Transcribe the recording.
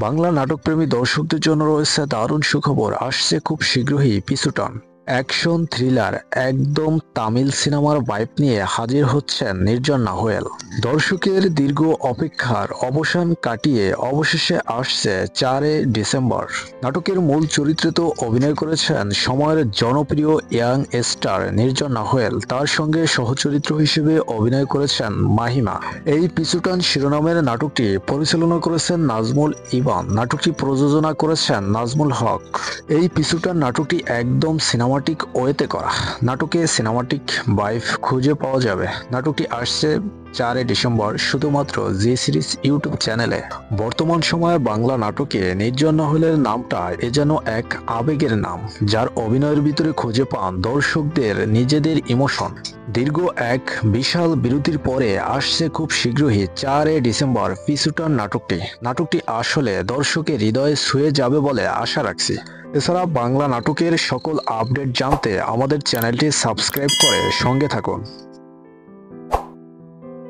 বাংলা নাটকপ্রেমী দর্শকদের জন্য রয়েছে দারুণ সুখবর। আসছে খুব শীঘ্রই পিছুটান অ্যাকশন থ্রিলার, একদম তামিল সিনেমার ভাইব নিয়ে হাজির হচ্ছেন নির্জন নাহুয়েল। দর্শকের দীর্ঘ অপেক্ষার অবসান কাটিয়ে অবশেষে আসছে 4 ডিসেম্বর। নাটকের মূল চরিত্রে তো অভিনয় করেছেন সময়ের জনপ্রিয় ইয়াং স্টার নির্জন নাহুয়েল, তার সঙ্গে সহচরিত্র হিসেবে অভিনয় করেছেন মাহিমা। এই পিছুটান শিরোনামের নাটকটি পরিচালনা করেছেন নাজমুল ইবান, নাটকটি প্রযোজনা করেছেন নাজমুল হক। এই পিছুটান নাটকটি একদম সিনেমাটিক ওয়েতে করা। নাটকে সিনেমাটিক ভাইব খুঁজে পাওয়া যাবে। নাটকটি আসছে 4 ডিসেম্বর শুধুমাত্র জি সিরিজ ইউটিউব চ্যানেলে। বর্তমান সময়ে বাংলা নাটকে নির্জন নাহুয়েলের নামটা এ যেন এক আবেগের নাম, যার অভিনয়ের ভিতরে খুঁজে পান দর্শকদের নিজেদের ইমোশন। দীর্ঘ এক বিশাল বিরতির পরে আসছে খুব শীঘ্রই 4 ডিসেম্বর পিছুটান নাটকটি আসলে দর্শকের হৃদয়ে ছুঁয়ে যাবে বলে আশা রাখছি। এছাড়া বাংলা নাটকের সকল আপডেট জানতে আমাদের চ্যানেলটি সাবস্ক্রাইব করে সঙ্গে থাকুন।